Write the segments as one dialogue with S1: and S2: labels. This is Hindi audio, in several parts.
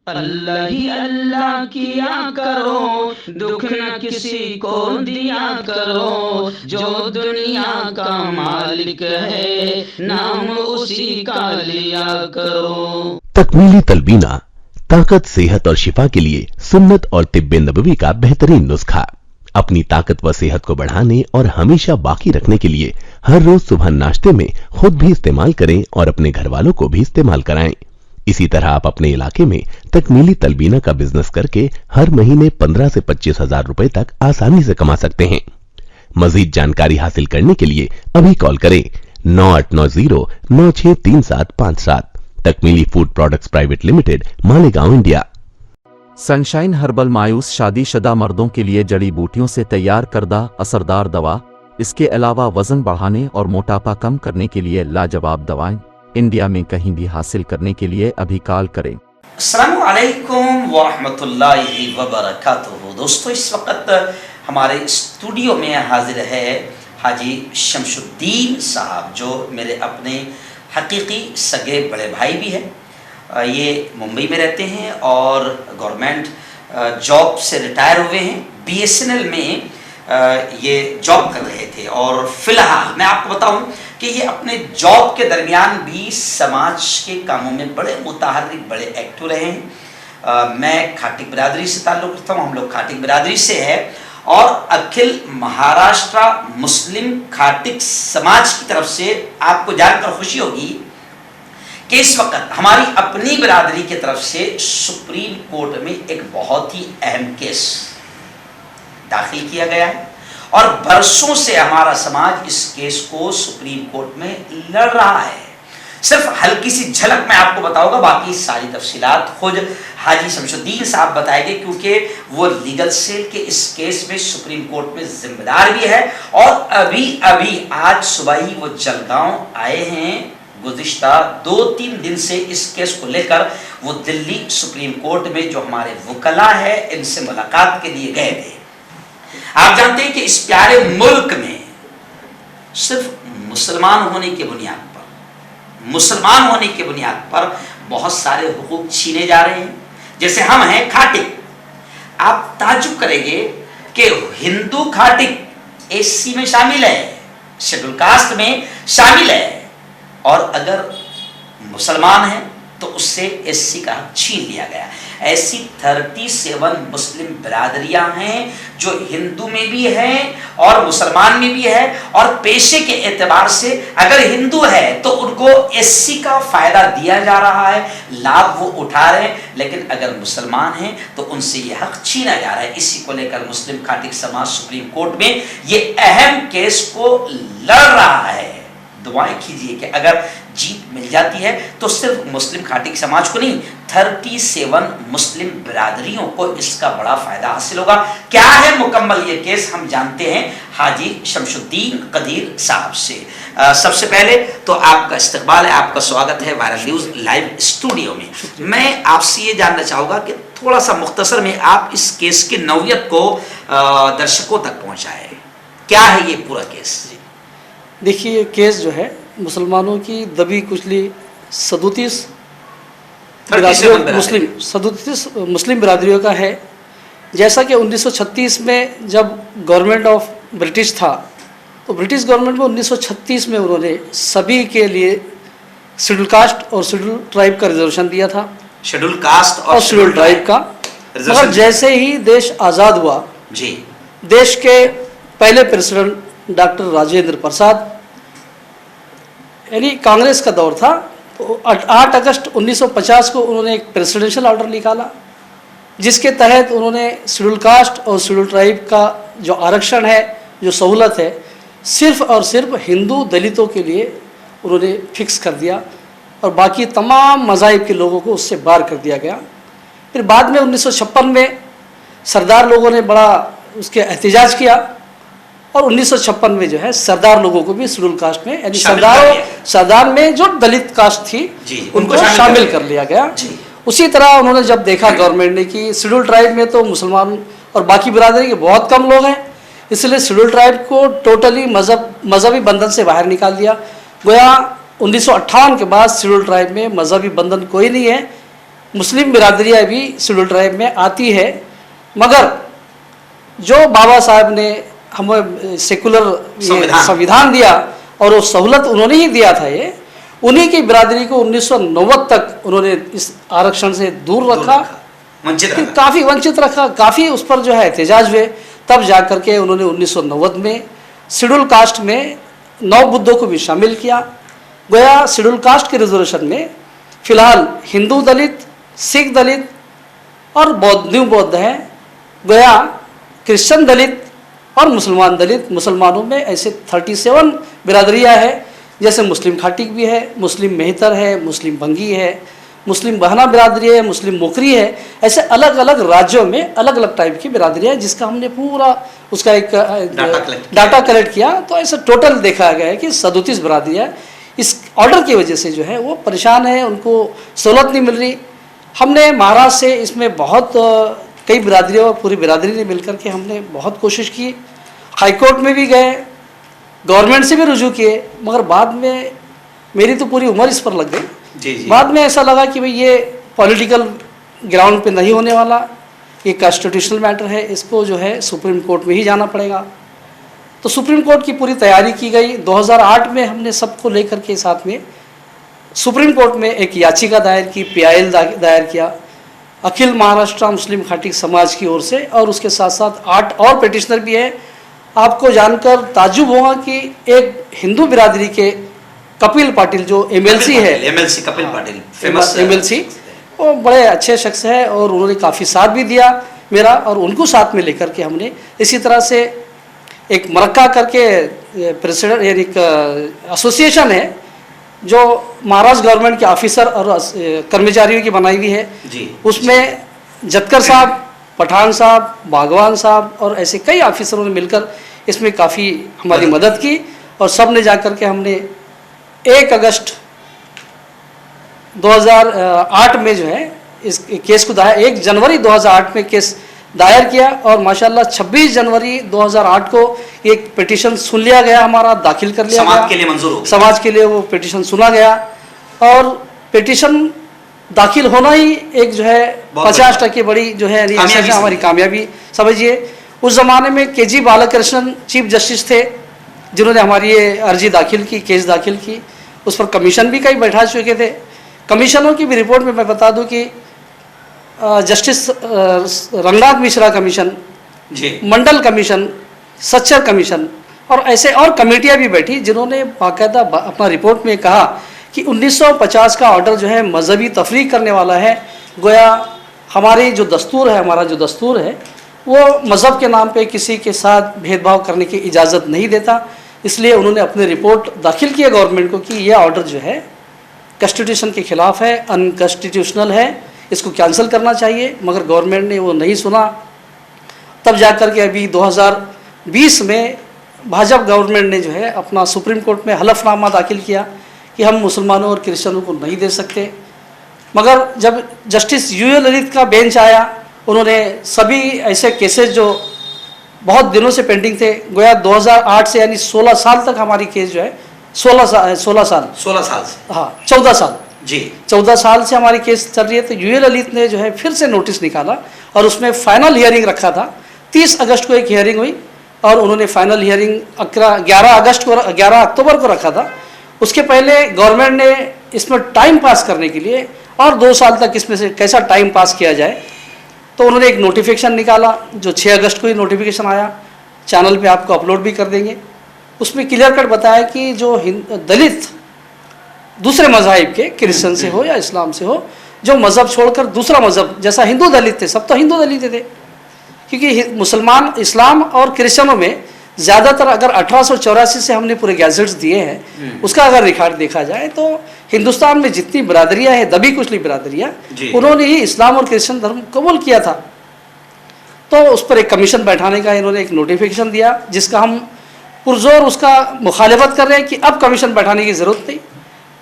S1: अल्लाह ही अल्लाह किया करो, दुख न किसी को दिया करो, जो दुनिया का मालिक है नाम उसी का लिया करो।
S2: तकमीली तलबीना, ताकत, सेहत और शिफा के लिए सुन्नत और तिब्बे नबवी का बेहतरीन नुस्खा। अपनी ताकत व सेहत को बढ़ाने और हमेशा बाकी रखने के लिए हर रोज सुबह नाश्ते में खुद भी इस्तेमाल करें और अपने घर वालों को भी इस्तेमाल कराएं। इसी तरह आप अपने इलाके में तकमीली तलबीना का बिजनेस करके हर महीने 15 से 25 हजार रुपए तक आसानी से कमा सकते हैं। मजीद जानकारी हासिल करने के लिए अभी कॉल करें 9890963757। Takmeeli food products private limited, Malegaon, India.
S3: Sunshine herbal मायूस शादीशुदा मर्दों के लिए जड़ी बूटियों से तैयार करदा असरदार दवा। इसके अलावा वजन बढ़ाने और मोटापा कम करने के लिए लाजवाब दवाएं इंडिया में कहीं भी हासिल करने के लिए अभी कॉल करें।
S4: अस्सलामु अलैकुम व रहमतुल्लाहि व बरकातुहू। दोस्तों, इस वक्त हमारे स्टूडियो में हाजिर है हाजी शमशुद्दीन साहब, जो मेरे अपने हकीकी सगे बड़े भाई भी हैं। ये मुंबई में रहते हैं और गवर्नमेंट जॉब से रिटायर हुए हैं। BSNL में ये जॉब कर रहे थे और फिलहाल मैं आपको बताऊं कि ये अपने जॉब के दरमियान भी समाज के कामों में बड़े मुतहर्रिक, बड़े एक्टिव रहे हैं। मैं खाटिक बिरादरी से ताल्लुक़ रखता हूँ, हम लोग खाटिक बिरादरी से है और अखिल महाराष्ट्र मुस्लिम खाटिक समाज की तरफ से आपको जानकर खुशी होगी कि इस वक्त हमारी अपनी बिरादरी की तरफ से सुप्रीम कोर्ट में एक बहुत ही अहम केस दाखिल किया गया है और बरसों से हमारा समाज इस केस को सुप्रीम कोर्ट में लड़ रहा है। सिर्फ हल्की सी झलक मैं आपको बताऊंगा, बाकी सारी तफसीलात खुद हाजी शमशुद्दीन साहब बताएंगे, क्योंकि वो लीगल सेल के इस केस में सुप्रीम कोर्ट में जिम्मेदार भी है और अभी आज सुबह ही वो जलगांव आए हैं। गुज़िश्ता 2-3 दिन से इस केस को लेकर वो दिल्ली सुप्रीम कोर्ट में जो हमारे वकला है इनसे मुलाकात के लिए गए थे। आप जानते हैं कि इस प्यारे मुल्क में सिर्फ मुसलमान होने की बुनियाद पर बहुत सारे हुकूक छीने जा रहे हैं। जैसे हम हैं खाटिक, आप ताज्जुब करेंगे कि हिंदू खाटिक SC में शामिल है, शेड्यूल कास्ट में शामिल है, और अगर मुसलमान है तो उससे SC का हक छीन लिया गया। ऐसी 37 मुस्लिम बिरादरियां हैं जो हिंदू में भी हैं और मुसलमान में भी है, और पेशे के एतबार से अगर हिंदू है तो उनको SC का फायदा दिया जा रहा है, लाभ वो उठा रहे हैं, लेकिन अगर मुसलमान हैं तो उनसे ये हक छीना जा रहा है। इसी को लेकर मुस्लिम खाटिक समाज सुप्रीम कोर्ट में ये अहम केस को लड़ रहा है। दुआएं कीजिए कि अगर जीत मिल जाती है तो सिर्फ मुस्लिम खाटिक समाज को नहीं, 37 मुस्लिम बिरादरियों को इसका बड़ा फायदा हासिल होगा। क्या है मुकम्मल ये केस, हम जानते हैं हाजी शमशुद्दीन कदीर साहब से। सबसे पहले तो आपका इस्तकबाल है, आपका स्वागत है वायरल न्यूज़ लाइव स्टूडियो में। मैं आपसे ये जानना चाहूँगा कि थोड़ा सा मुख्तसर में आप इस केस की नौयत को दर्शकों तक पहुँचाएँ। क्या है ये पूरा केस?
S5: देखिए, केस जो है मुसलमानों की दबी कुचली 37 मुस्लिम बिरादरियों का है। जैसा कि 1936 में जब गवर्नमेंट ऑफ ब्रिटिश था, तो ब्रिटिश गवर्नमेंट में 1936 में उन्होंने सभी के लिए शेड्यूल कास्ट और शेड्यूल ट्राइब का रिजर्वेशन दिया था।
S4: शेड्यूल कास्ट और
S5: शेड्यूल ट्राइब का। मगर जैसे ही देश आज़ाद हुआ
S4: जी,
S5: देश के पहले प्रेसिडेंट डॉक्टर राजेंद्र प्रसाद, यानी कांग्रेस का दौर था, तो 8 अगस्त 1950 को उन्होंने एक प्रेसिडेंशियल ऑर्डर निकाला, जिसके तहत उन्होंने शेड्यूल कास्ट और शेड्यूल ट्राइब का जो आरक्षण है, जो सहूलत है, सिर्फ और सिर्फ हिंदू दलितों के लिए उन्होंने फिक्स कर दिया और बाकी तमाम मज़ाहिब के लोगों को उससे बाहर कर दिया गया। फिर बाद में 1956 में सरदार लोगों ने बड़ा उसके एहतजाज किया और 1956 में जो है सरदार लोगों को भी शेड्यूल कास्ट में, यानी सरदार में जो दलित कास्ट थी उनको शामिल कर लिया गया। उसी तरह उन्होंने जब देखा गवर्नमेंट ने कि शेड्यूल ट्राइब में तो मुसलमान और बाकी बिरादरी के बहुत कम लोग हैं, इसलिए शेड्यूल ट्राइब को टोटली मजहबी बंधन से बाहर निकाल दिया। गोया 1958 के बाद शेड्यूल ट्राइब में मजहबी बंधन कोई नहीं है, मुस्लिम बिरादरियाँ भी शेड्यूल ट्राइब में आती है, मगर जो बाबा साहब ने हमें सेकुलर संविधान दिया और वो सहूलत उन्होंने ही दिया था, ये उन्हीं की बिरादरी को 1990 तक उन्होंने इस आरक्षण से दूर रखा, काफ़ी वंचित रखा, काफ़ी उस पर जो है एहतजाज हुए। तब जा कर के उन्होंने 1990 में शेड्यूल कास्ट में 9 बुद्धों को भी शामिल किया। गोया शेड्यूल कास्ट के रिजर्वेशन में फिलहाल हिंदू दलित, सिख दलित और न्यू बौद्ध हैं। गोया क्रिश्चियन दलित और मुसलमान दलित, मुसलमानों में ऐसे 37 बिरादरियाँ हैं, जैसे मुस्लिम खाटिक भी है, मुस्लिम मेहतर है, मुस्लिम भंगी है, मुस्लिम बहना बिरादरी है, मुस्लिम मोकरी है। ऐसे अलग अलग राज्यों में अलग अलग टाइप की बिरादरियाँ, जिसका हमने पूरा उसका एक डाटा कलेक्ट किया, तो ऐसे टोटल देखा गया है कि 37 बिरादरियाँ इस ऑर्डर की वजह से जो है वो परेशान है, उनको सहूलत नहीं मिल रही। हमने महाराष्ट्र से इसमें बहुत कई बिरादरियों, पूरी बिरादरी ने मिलकर के हमने बहुत कोशिश की, हाईकोर्ट में भी गए, गवर्नमेंट से भी रुजू किए, मगर बाद में मेरी तो पूरी उम्र इस पर लग गई। बाद में ऐसा लगा कि भाई ये पॉलिटिकल ग्राउंड पे नहीं होने वाला, ये कॉन्स्टिट्यूशनल मैटर है, इसको जो है सुप्रीम कोर्ट में ही जाना पड़ेगा। तो सुप्रीम कोर्ट की पूरी तैयारी की गई। 2008 में हमने सबको लेकर के साथ में सुप्रीम कोर्ट में एक याचिका दायर की, PIL दायर किया अखिल महाराष्ट्र मुस्लिम खाटिक समाज की ओर से, और उसके साथ साथ 8 और पिटिशनर भी है। आपको जानकर ताज्जुब होगा कि एक हिंदू बिरादरी के कपिल पाटिल जो MLC है,
S4: कपिल पाटिल फेमस
S5: MLC, वो बड़े अच्छे शख्स है और उन्होंने काफ़ी साथ भी दिया मेरा, और उनको साथ में लेकर के हमने इसी तरह से एक मरक्का करके प्रेसिडेंट यानी एसोसिएशन है जो महाराष्ट्र गवर्नमेंट के ऑफिसर और कर्मचारियों की बनाई हुई है
S4: जी।
S5: उसमें जतकर साहब, पठान साहब, बागवान साहब और ऐसे कई ऑफिसरों ने मिलकर इसमें काफ़ी हमारी मदद की, और सब ने जाकर के हमने 1 अगस्त 2008 में जो है इस केस को दायर, 1 जनवरी 2008 में केस दायर किया, और माशाल्लाह 26 जनवरी 2008 को एक पिटीशन सुन लिया गया, हमारा दाखिल कर लिया,
S4: समाज के लिए मंजूर हो गया।
S5: समाज के लिए वो पिटीशन सुना गया, और पिटीशन दाखिल होना ही एक जो है 50% बड़ी जो है हमारी कामयाबी समझिए। उस ज़माने में KG बालाकृष्णन चीफ जस्टिस थे, जिन्होंने हमारी ये अर्जी दाखिल की, केस दाखिल की। उस पर कमीशन भी कई बैठा चुके थे। कमीशनों की भी रिपोर्ट में मैं बता दूं कि जस्टिस रंगनाथ मिश्रा कमीशन
S4: जी,
S5: मंडल कमीशन, सच्चर कमीशन और ऐसे और कमेटियां भी बैठी, जिन्होंने बाकायदा अपना रिपोर्ट में कहा कि 1950 का ऑर्डर जो है मजहबी तफरीक करने वाला है। गोया हमारी जो दस्तूर है, हमारा जो दस्तूर है वो मज़हब के नाम पे किसी के साथ भेदभाव करने की इजाज़त नहीं देता। इसलिए उन्होंने अपनी रिपोर्ट दाखिल की है गवर्नमेंट को कि यह ऑर्डर जो है कॉन्स्टिट्यूशन के खिलाफ है, अनकॉन्स्टिट्यूशनल है, इसको कैंसिल करना चाहिए, मगर गवर्नमेंट ने वो नहीं सुना। तब जाकर के अभी 2020 में भाजपा गवर्नमेंट ने जो है अपना सुप्रीम कोर्ट में हलफनामा दाखिल किया कि हम मुसलमानों और क्रिश्चियनों को नहीं दे सकते। मगर जब जस्टिस UA ललित का बेंच आया, उन्होंने सभी ऐसे केसेस जो बहुत दिनों से पेंडिंग थे, गोया 2008 से यानी 16 साल तक हमारी केस जो है 16 साल से, हाँ 14 साल
S4: जी,
S5: 14 साल से हमारी केस चल रही है। तो UA ललित ने जो है फिर से नोटिस निकाला और उसमें फाइनल हियरिंग रखा था। 30 अगस्त को एक हियरिंग हुई और उन्होंने फाइनल हियरिंग 11 अक्टूबर को रखा था। उसके पहले गवर्नमेंट ने इसमें टाइम पास करने के लिए और 2 साल तक इसमें से कैसा टाइम पास किया जाए, तो उन्होंने एक नोटिफिकेशन निकाला जो 6 अगस्त को ही नोटिफिकेशन आया, चैनल पे आपको अपलोड भी कर देंगे। उसमें क्लियर कट बताया कि जो दलित दूसरे मज़ाहिब के, क्रिश्चियन से हो या इस्लाम से हो, जो मज़हब छोड़कर दूसरा मज़हब, जैसा हिंदू दलित थे, सब तो हिंदू दलित थे, क्योंकि मुसलमान, इस्लाम और क्रिश्चियनों में ज़्यादातर अगर 1884 से हमने पूरे गैजेट्स दिए हैं, उसका अगर रिकॉर्ड देखा जाए तो हिंदुस्तान में जितनी बिरादरियाँ हैं, दबी कुचली बिरादरियाँ, उन्होंने ही इस्लाम और क्रिश्चियन धर्म कबूल किया था। तो उस पर एक कमीशन बैठाने का इन्होंने एक नोटिफिकेशन दिया, जिसका हम पुरजोर उसका मुखालिफत कर रहे हैं कि अब कमीशन बैठाने की ज़रूरत नहीं।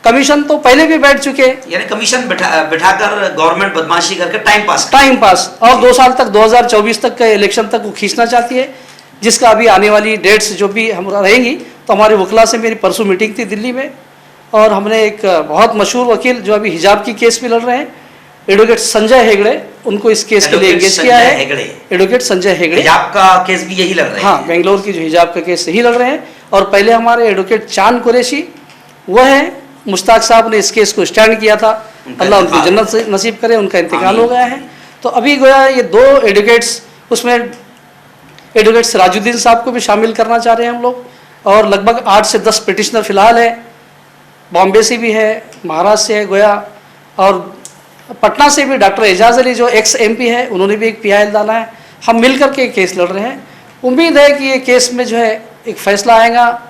S5: कमीशन तो पहले भी बैठ चुके,
S4: यानी कमीशन बिठाकर गवर्नमेंट बदमाशी करके टाइम पास
S5: और 2 साल तक 2024 तक के इलेक्शन तक वो खींचना चाहती है, जिसका अभी आने वाली डेट्स जो भी हम रहेंगी। तो हमारे वकला से मेरी परसों मीटिंग थी दिल्ली में, और हमने एक बहुत मशहूर वकील जो अभी हिजाब की केस में लड़ रहे हैं, एडवोकेट संजय हेगड़े, उनको इस केस के लिए एंगेज किया है। एडवोकेट संजय हेगड़े,
S4: हिजाब का केस भी यही लड़ रहे हैं।
S5: हाँ, बेंगलोर की जो हिजाब का केस यही लड़ रहे हैं। और पहले हमारे एडवोकेट चांद कुरैशी, वह है, मुश्ताक साहब ने इस केस को स्टैंड किया था, अल्लाह उनको जन्नत नसीब करे, उनका इंतकाल हो गया है। तो अभी गोया ये 2 एडवोकेट्स, उसमें एडवोकेट सिराजुद्दीन साहब को भी शामिल करना चाह रहे हैं हम लोग। और लगभग 8 से 10 पिटिशनर फिलहाल है, बॉम्बे से भी है, महाराष्ट्र से है गोया, और पटना से भी डॉक्टर एजाज अली जो एक्स MP है, उन्होंने भी एक PIL डाला है। हम मिल करके केस लड़ रहे हैं। उम्मीद है कि ये केस में जो है एक फैसला आएगा।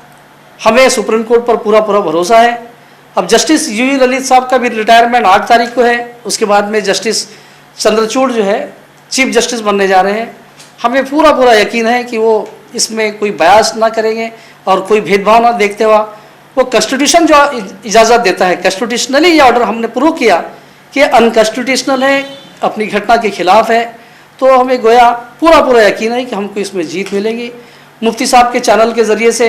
S5: हमें सुप्रीम कोर्ट पर पूरा भरोसा है। अब जस्टिस UU ललित साहब का भी रिटायरमेंट 8 तारीख को है। उसके बाद में जस्टिस चंद्रचूड़ जो है चीफ जस्टिस बनने जा रहे हैं। हमें पूरा यकीन है कि वो इसमें कोई बयास ना करेंगे और कोई भेदभाव ना देखते हुआ वो कॉन्स्टिट्यूशन जो इजाज़त देता है, कॉन्स्टिट्यूशनली ये ऑर्डर हमने प्रूव किया कि अनकॉन्स्टिट्यूशनल है, अपनी घटना के खिलाफ है। तो हमें गोया पूरा यकीन है कि हमको इसमें जीत मिलेगी। मुफ्ती साहब के चैनल के ज़रिए से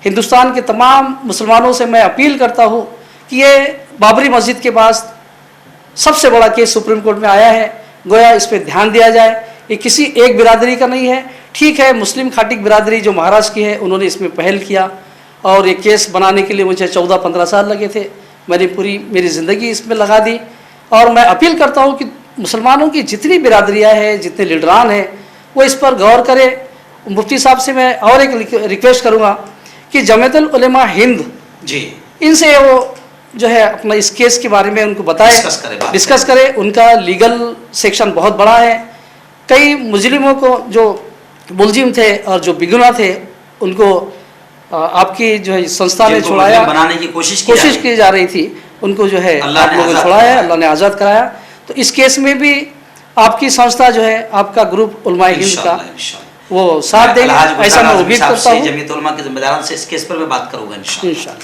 S5: हिंदुस्तान के तमाम मुसलमानों से मैं अपील करता हूँ कि ये बाबरी मस्जिद के पास सबसे बड़ा केस सुप्रीम कोर्ट में आया है, गोया इस पर ध्यान दिया जाए। ये किसी एक बिरादरी का नहीं है। ठीक है, मुस्लिम खाटिक बिरादरी जो महाराष्ट्र की है, उन्होंने इसमें पहल किया और ये केस बनाने के लिए मुझे 14-15 साल लगे थे। मैंने पूरी मेरी ज़िंदगी इसमें लगा दी। और मैं अपील करता हूँ कि मुसलमानों की जितनी बिरादरियाँ हैं, जितने लीडरान हैं, वो इस पर गौर करें। मुफ्ती साहब से मैं और एक रिक्वेस्ट करूँगा कि जमीयतुल उलेमा हिंद
S4: जी,
S5: इनसे वो जो है अपना इस केस के बारे में उनको बताए, डिस्कस करें। उनका लीगल सेक्शन बहुत बड़ा है। कई मुजरिमों को जो मुलजिम थे और जो बिगुना थे, उनको आपकी जो है संस्था ने छुड़ाया,
S4: बनाने की कोशिश
S5: की जा रही थी, उनको जो है आप लोगों ने छुड़ाया, अल्लाह ने आज़ाद कराया। तो इस केस में भी आपकी संस्था जो है, आपका ग्रुप उलमाए हिंद का, वो साथ देंगे, ऐसा मैं उम्मीद करता हूँ।
S4: जमीयत उलमा के जिम्मेदारों से इस केस पर मैं बात करूंगा इंशाअल्लाह।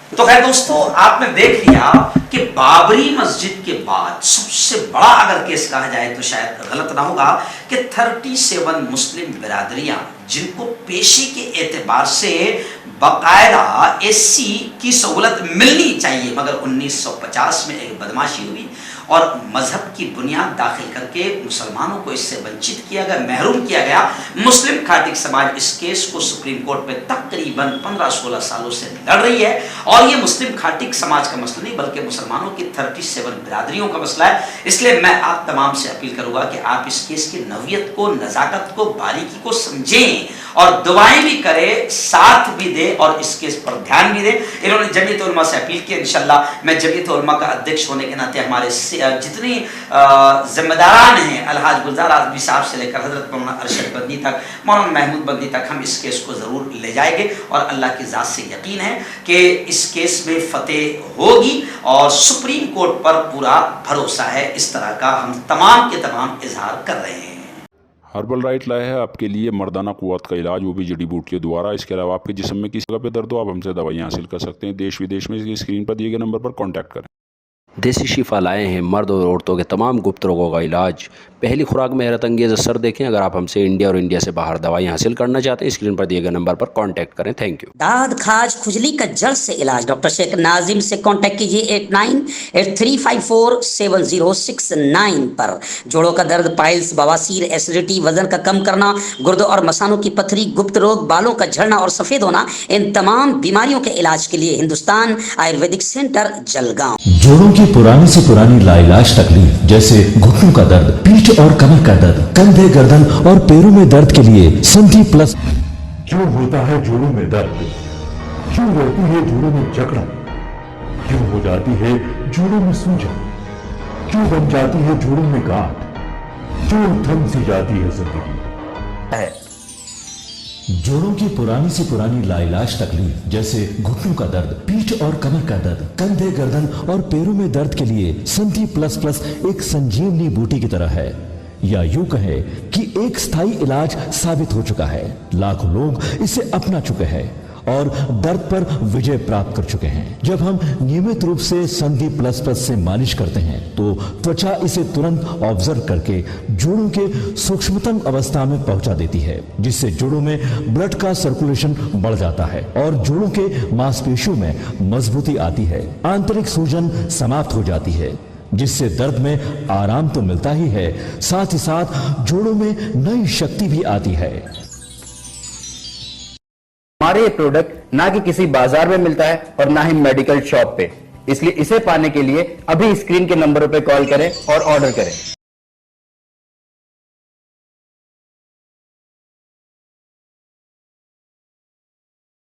S4: तो खैर दोस्तों, आपने देख लिया कि बाबरी मस्जिद के बाद सबसे बड़ा अगर केस कहा जाए तो शायद गलत ना होगा कि 37 मुस्लिम बिरादरियां जिनको पेशे के एतबार से बाकायदा SC की सहूलत मिलनी चाहिए, मगर 1950 में एक बदमाशी हुई और मजहब की बुनियाद दाखिल करके मुसलमानों को इससे वंचित किया गया, महरूम किया गया। मुस्लिम खाटिक समाज इस केस को सुप्रीम कोर्ट में तकरीबन 15-16 सालों से लड़ रही है। और ये मुस्लिम खाटिक समाज का मसला नहीं, बल्कि मुसलमानों की 37 बिरादरियों का मसला है। इसलिए मैं आप तमाम से अपील करूंगा कि आप इस केस की नवियत को, नजाकत को, बारीकी को समझें और दुआएं भी करें, साथ भी दें और इस केस पर ध्यान भी दें। इन्होंने जमीयत उलमा से अपील की। इंशाल्लाह मैं जमीयत उलमा का अध्यक्ष होने के नाते हमारे जितनी जिम्मेदारान हैं, अलहाज गुलजार आज़मी साहब से लेकर हजरत मौलाना अरशद बंदी तक, मौलाना महमूद बंदी तक, हम इस केस को ज़रूर ले जाएंगे। और अल्लाह की ज़ात से यकीन है कि इस केस में फतेह होगी और सुप्रीम कोर्ट पर पूरा भरोसा है। इस तरह का हम तमाम के तमाम इजहार कर रहे हैं।
S6: हर्बल राइट लाया है आपके लिए मर्दाना कुव्वत का इलाज, वो भी जड़ी बूटियों द्वारा। इसके अलावा आपके जिस्म में किसी जगह पे दर्द हो, आप हमसे दवाइयाँ हासिल कर सकते हैं। देश विदेश में स्क्रीन पर दिए गए नंबर पर कॉन्टैक्ट करें।
S7: देसी शिफा लाए हैं मर्द और औरतों के तमाम गुप्त रोगों का इलाज। पहली खुराक में हैरत अंगेज़ असर देखें। अगर आप हमसे इंडिया और इंडिया से बाहर दवाई हासिल करना चाहते हैं, स्क्रीन पर दिए गए नंबर पर कांटेक्ट करें। Thank you.
S8: दाद खाज खुजली का जल्द से इलाज डॉक्टर शेख नाजिम से कांटेक्ट कीजिए 8983547069 पर। जोड़ों का दर्द, पाइल्स, बवासीर, एसिडिटी, वजन का कम करना, गुर्दों और मसानों की पथरी, गुप्त रोग, बालों का झड़ना और सफेद होना, इन तमाम बीमारियों के इलाज के लिए हिंदुस्तान आयुर्वेदिक सेंटर जलगांव।
S9: जोड़ों की पुरानी से पुरानी लाइलाज तकलीफ जैसे घुटनों का दर्द, पीठ और कमर का दर्द, कंधे, गर्दन और पैरों में दर्द के लिए संधि प्लस।
S10: क्यों होता है जोड़ों में दर्द? क्यों रहती है जोड़ों में जकड़न? क्यों हो जाती है जोड़ों में सूजन? क्यों बन जाती है जोड़ों में गांठ? क्यों थम सी जाती है जिंदगी?
S9: जोड़ों की पुरानी से पुरानी लाइलाज तकलीफ जैसे घुटनों का दर्द, पीठ और कमर का दर्द, कंधे, गर्दन और पैरों में दर्द के लिए संधि प्लस प्लस एक संजीवनी बूटी की तरह है, या यूं कहे कि एक स्थायी इलाज साबित हो चुका है। लाखों लोग इसे अपना चुके हैं और दर्द पर विजय प्राप्त कर चुके हैं। जब हम नियमित रूप से संधि प्लस प्लस से मालिश करते हैं तो त्वचा इसे तुरंत ऑब्जर्व करके जोड़ों के सूक्ष्मतम अवस्था में पहुंचा देती है, जिससे जोड़ों में ब्लड का सर्कुलेशन बढ़ जाता है और जोड़ों के मांसपेशियों में मजबूती आती है। आंतरिक सूजन समाप्त हो जाती है, जिससे दर्द में आराम तो मिलता ही है, साथ ही साथ जोड़ों में नई शक्ति भी आती है।
S11: हमारे ये प्रोडक्ट ना कि किसी बाजार में मिलता है और ना ही मेडिकल शॉप पे, इसलिए इसे पाने के लिए अभी स्क्रीन के नंबरों पे कॉल करें और ऑर्डर करें।